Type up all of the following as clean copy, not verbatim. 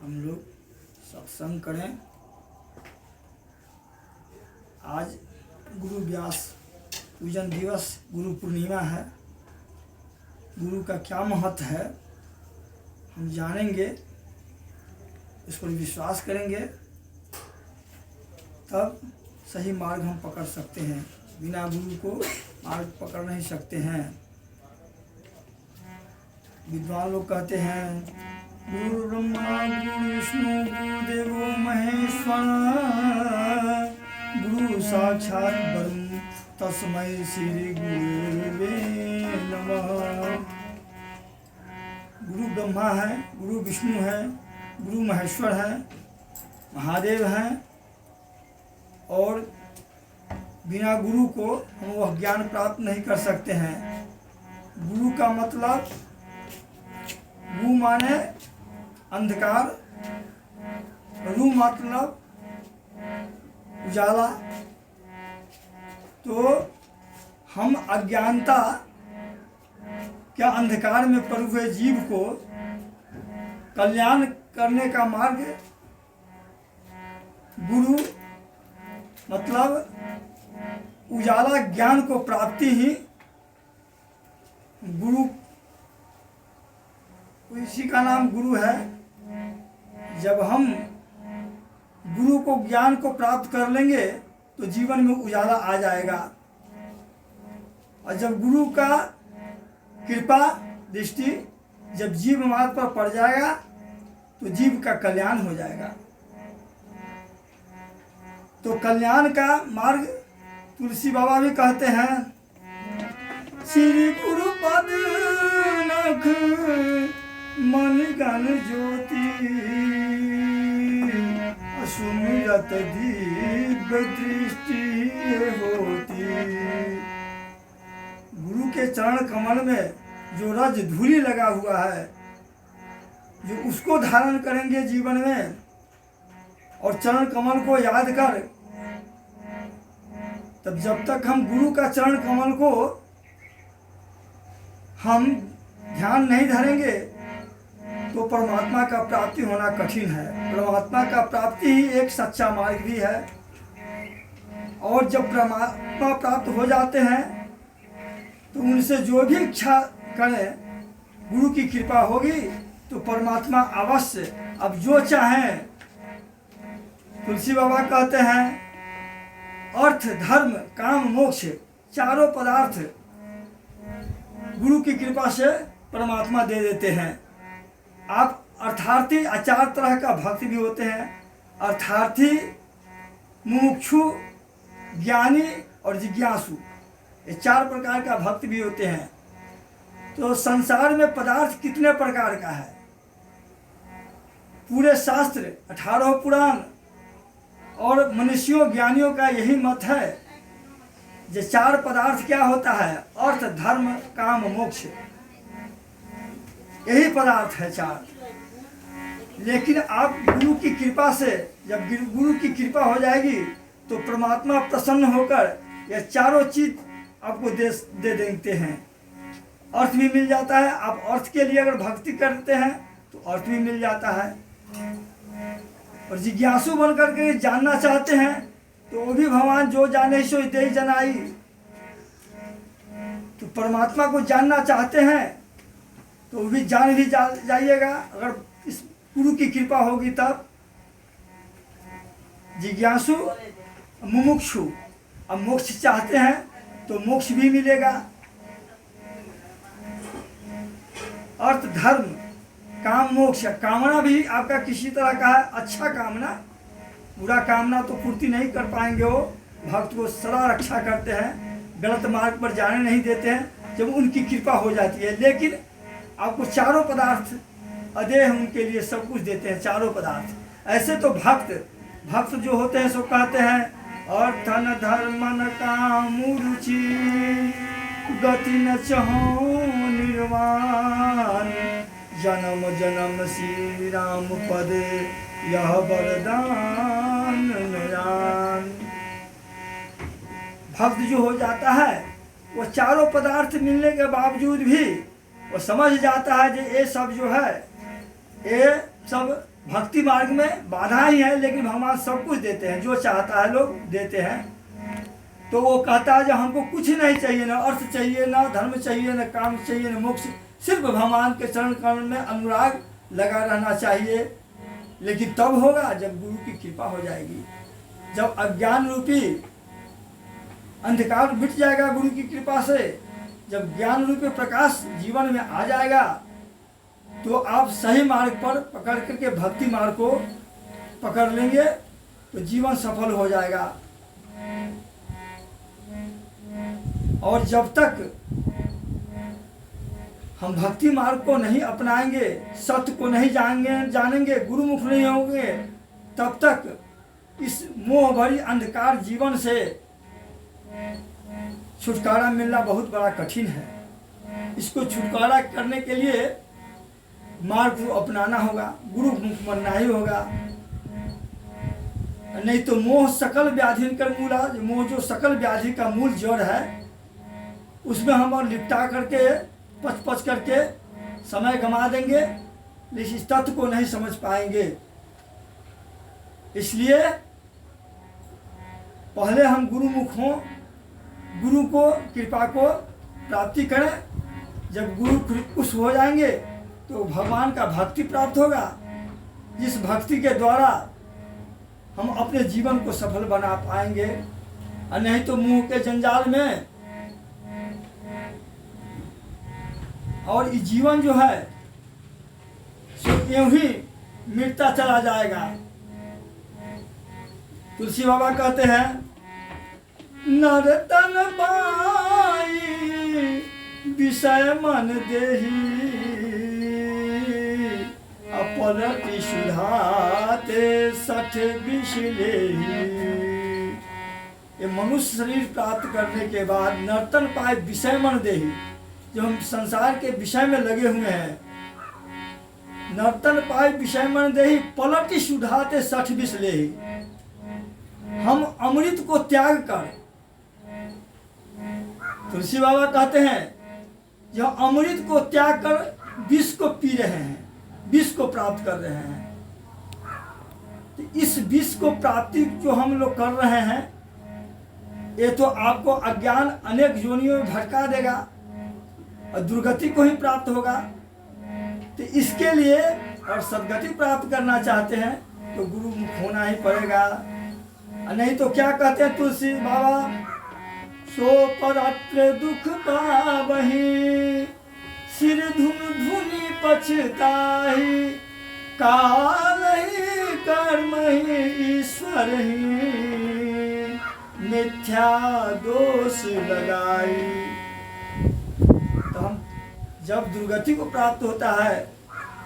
हम लोग सत्संग करें। आज गुरु व्यास पूजन दिवस, गुरु पूर्णिमा है। गुरु का क्या महत्व है हम जानेंगे, इस पर विश्वास करेंगे, तब सही मार्ग हम पकड़ सकते हैं। बिना गुरु को मार्ग पकड़ नहीं सकते हैं। विद्वान लोग कहते हैं गुरु ब्रह्मा गुरु विष्णु गुरुदेवो महेश्वर, गुरु साक्षात ब्रह्म तस्मै श्री गुरुवे नमः। गुरु ब्रह्मा है, गुरु विष्णु है, गुरु महेश्वर है, महादेव हैं, और बिना गुरु को हम वह ज्ञान प्राप्त नहीं कर सकते हैं। गुरु का मतलब, गु माने अंधकार, रू मतलब उजाला। तो हम अज्ञानता क्या अंधकार में पड़े हुए जीव को कल्याण करने का मार्ग गुरु मतलब उजाला ज्ञान को प्राप्ति ही गुरु, इसी का नाम गुरु है। जब हम गुरु को ज्ञान को प्राप्त कर लेंगे तो जीवन में उजाला आ जाएगा, और जब गुरु का कृपा दृष्टि जब जीव मार्ग पर पड़ जाएगा तो जीव का कल्याण हो जाएगा। तो कल्याण का मार्ग तुलसी बाबा भी कहते हैं, श्री गुरु पद नख मन गण ज्योति, सुमिरत दिव्य दृष्टि होती। गुरु के चरण कमल में जो रज धूलि लगा हुआ है, जो उसको धारण करेंगे जीवन में, और चरण कमल को याद कर, तब जब तक हम गुरु का चरण कमल को हम ध्यान नहीं धरेंगे तो परमात्मा का प्राप्ति होना कठिन है। परमात्मा का प्राप्ति ही एक सच्चा मार्ग भी है। और जब परमात्मा प्राप्त हो जाते हैं तो उनसे जो भी इच्छा करें, गुरु की कृपा होगी तो परमात्मा अवश्य अब जो चाहें। तुलसी बाबा कहते हैं अर्थ धर्म काम मोक्ष चारों पदार्थ गुरु की कृपा से परमात्मा दे देते हैं। आप अर्थार्थी, चार तरह का भक्त भी होते हैं, अर्थार्थी, मुमुक्षु, ज्ञानी और जिज्ञासु। ये चार प्रकार का भक्त भी होते हैं। तो संसार में पदार्थ कितने प्रकार का है? पूरे शास्त्र 18 पुराण और मनुष्यों ज्ञानियों का यही मत है, जो चार पदार्थ क्या होता है? अर्थ धर्म काम मोक्ष, यही पदार्थ है चार। लेकिन आप गुरु की कृपा से, जब गुरु की कृपा हो जाएगी तो परमात्मा प्रसन्न होकर ये चारों चीज आपको दे देते हैं। अर्थ भी मिल जाता है। आप अर्थ के लिए अगर भक्ति करते हैं तो अर्थ भी मिल जाता है। और जिज्ञासु बन करके जानना चाहते हैं तो वो भी भगवान जो जाने सो दे जनाई। तो परमात्मा को जानना चाहते हैं तो वो भी जान भी जाइएगा, अगर इस गुरु की कृपा होगी तब। जिज्ञासु मुमुक्षु, अब मोक्ष चाहते हैं तो मोक्ष भी मिलेगा। अर्थ धर्म काम मोक्ष, कामना भी आपका किसी तरह का है, अच्छा कामना, बुरा कामना तो पूर्ति नहीं कर पाएंगे। वो भक्त को सदा रक्षा करते हैं, गलत मार्ग पर जाने नहीं देते हैं जब उनकी कृपा हो जाती है। लेकिन आपको चारों पदार्थ अदेह उनके लिए सब कुछ देते हैं, चारों पदार्थ। ऐसे तो भक्त जो होते हैं सो कहते हैं अर्थ न धर्म न काम रुचि, गति न चहो निर्वाण, जन्म जन्म श्री राम पद यह वरदान नयान। भक्त जो हो जाता है वो चारों पदार्थ मिलने के बावजूद भी वो समझ जाता है कि ये सब जो है ये सब भक्ति मार्ग में बाधा ही है, लेकिन भगवान सब कुछ देते हैं, जो चाहता है लोग देते हैं। तो वो कहता है जब हमको कुछ नहीं चाहिए, ना अर्थ चाहिए, ना धर्म चाहिए, ना काम चाहिए, ना मोक्ष, सिर्फ भगवान के चरण कमल में अनुराग लगा रहना चाहिए। लेकिन तब होगा जब गुरु की कृपा हो जाएगी, जब अज्ञान रूपी अंधकार मिट जाएगा गुरु की कृपा से, जब ज्ञान रूपी प्रकाश जीवन में आ जाएगा, तो आप सही मार्ग पर पकड़ करके भक्ति मार्ग को पकड़ लेंगे तो जीवन सफल हो जाएगा। और जब तक हम भक्ति मार्ग को नहीं अपनाएंगे, सत्य को नहीं जानेंगे, गुरुमुख नहीं होंगे, तब तक इस मोह भरी अंधकार जीवन से छुटकारा मिलना बहुत बड़ा कठिन है। इसको छुटकारा करने के लिए मार्ग को अपनाना होगा, गुरुमुख बनना ही होगा। नहीं तो मोह सकल व्याधि कर मूला, मोह जो सकल व्याधि का मूल जड़ है, उसमें हम लिपटा करके पच करके समय गंवा देंगे, लेकिन इस तत्व को नहीं समझ पाएंगे। इसलिए पहले हम गुरुमुख हों, गुरु को कृपा को प्राप्ति करें। जब गुरु खुश हो जाएंगे तो भगवान का भक्ति प्राप्त होगा, जिस भक्ति के द्वारा हम अपने जीवन को सफल बना पाएंगे। और नहीं तो मुंह के जंजाल में और ये जीवन जो है सो यूं ही मिटता चला जाएगा। तुलसी बाबा कहते हैं, नरतन पाई विषय मन देही, अपलटि सुधाते सठ विष लेही। ये मनुष्य शरीर प्राप्त करने के बाद नर्तन पाए विषय मन देही, जो हम संसार के विषय में लगे हुए हैं, नर्तन पाए विषय मन देही, पलटि सुधाते सठ विष लेही। हम अमृत को त्याग कर, तुलसी बाबा कहते हैं, जो अमृत को त्याग कर विष को पी रहे हैं, विष को प्राप्त कर रहे हैं। तो इस विष को प्राप्ति जो हम लोग कर रहे हैं, ये तो आपको अज्ञान अनेक योनियों में भटका देगा और दुर्गति को ही प्राप्त होगा। तो इसके लिए और सदगति प्राप्त करना चाहते हैं तो गुरुमुख होना ही पड़ेगा। नहीं तो क्या कहते हैं तुलसी बाबा, सो परात्र दुख पावही, सिर धुन धुनी पछताही, काल ही कर्म ही ईश्वर ही, मिथ्या दोष लगाई। तो हम जब दुर्गति को प्राप्त होता है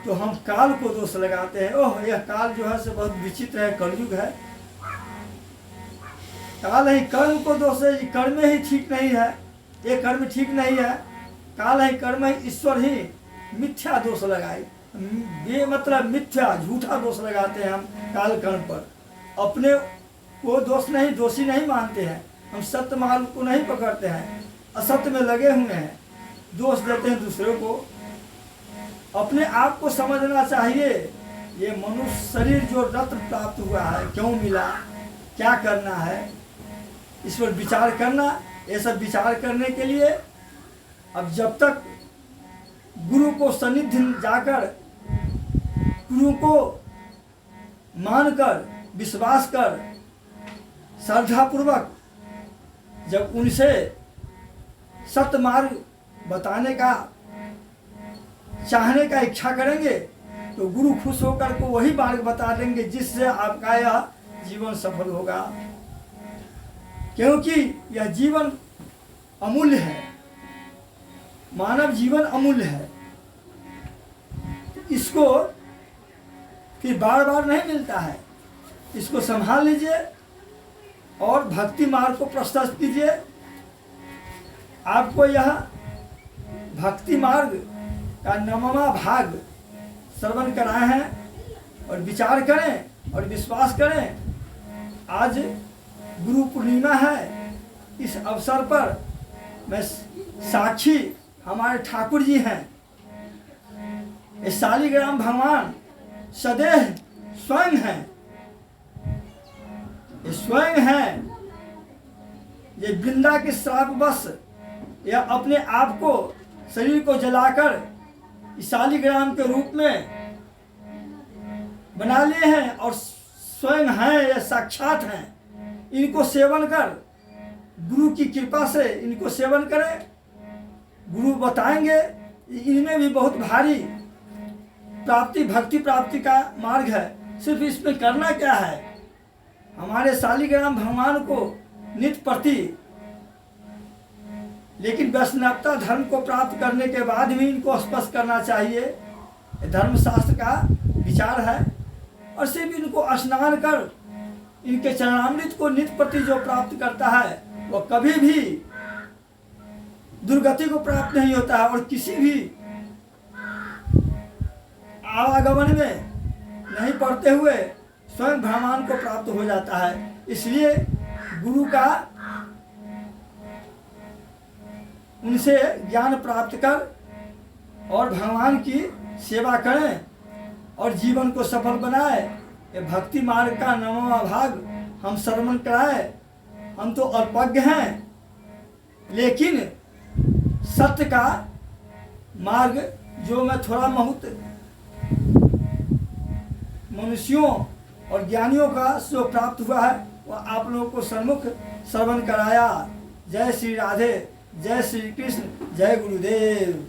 तो हम काल को दोष लगाते हैं, ओह यह काल जो है से बहुत विचित्र है, कलयुग है, काल ही कर्म को दोष है, ये कर्म ही ठीक नहीं है, ये कर्म ठीक नहीं है, काल ही कर्म ही ईश्वर ही, मिथ्या दोष लगाए। ये मतलब मिथ्या झूठा दोष लगाते हैं हम काल कर्म पर, अपने को दोष नहीं, दोषी नहीं मानते हैं, हम सत्य मार्ग को नहीं पकड़ते हैं, असत्य में लगे हुए हैं, दोष देते हैं दूसरों को। अपने आप को समझना चाहिए, ये मनुष्य शरीर जो रत्न प्राप्त हुआ है क्यों मिला, क्या करना है, इस पर विचार करना। ये सब विचार करने के लिए अब जब तक गुरु को सन्निधि जाकर, गुरु को मानकर, विश्वास कर, श्रद्धापूर्वक जब उनसे सत्य मार्ग बताने का, चाहने का इच्छा करेंगे तो गुरु खुश होकर को वही मार्ग बता देंगे जिससे आपका यह जीवन सफल होगा। क्योंकि यह जीवन अमूल्य है, मानव जीवन अमूल्य है, इसको फिर बार बार नहीं मिलता है। इसको संभाल लीजिए और भक्ति मार्ग को प्रशस्त कीजिए। आपको यह भक्ति मार्ग का 9वां भाग श्रवण कराए हैं और विचार करें और विश्वास करें। आज गुरु पूर्णिमा है, इस अवसर पर मैं साक्षी हमारे ठाकुर जी हैं, ये शालिग्राम भगवान सदैव स्वयं हैं, ये स्वयं हैं। ये वृंदा के श्रापवश या अपने आप को, शरीर को जलाकर शालिग्राम के रूप में बना लिए हैं और स्वयं हैं, ये साक्षात हैं। इनको सेवन कर, गुरु की कृपा से इनको सेवन करें। गुरु बताएंगे, इनमें भी बहुत भारी प्राप्ति, भक्ति प्राप्ति का मार्ग है। सिर्फ इसमें करना क्या है, हमारे शालिग्राम भगवान को नित्य प्रति, लेकिन वैष्णवता धर्म को प्राप्त करने के बाद भी इनको स्पर्श करना चाहिए, धर्मशास्त्र का विचार है। और सिर्फ इनको स्नान कर इनके चरणामृत को नित्य प्रति जो प्राप्त करता है वो कभी भी दुर्गति को प्राप्त नहीं होता है और किसी भी आवागमन में नहीं पड़ते हुए स्वयं भगवान को प्राप्त हो जाता है। इसलिए गुरु का उनसे ज्ञान प्राप्त कर और भगवान की सेवा करें और जीवन को सफल बनाए। ये भक्ति मार्ग का 9वां भाग हम श्रवण कराए। हम तो अल्पज्ञ हैं, लेकिन सत्य का मार्ग जो मैं थोड़ा बहुत मनुष्यों और ज्ञानियों का जो प्राप्त हुआ है वह आप लोगों को सम्मुख श्रवण कराया। जय श्री राधे, जय श्री कृष्ण, जय गुरुदेव।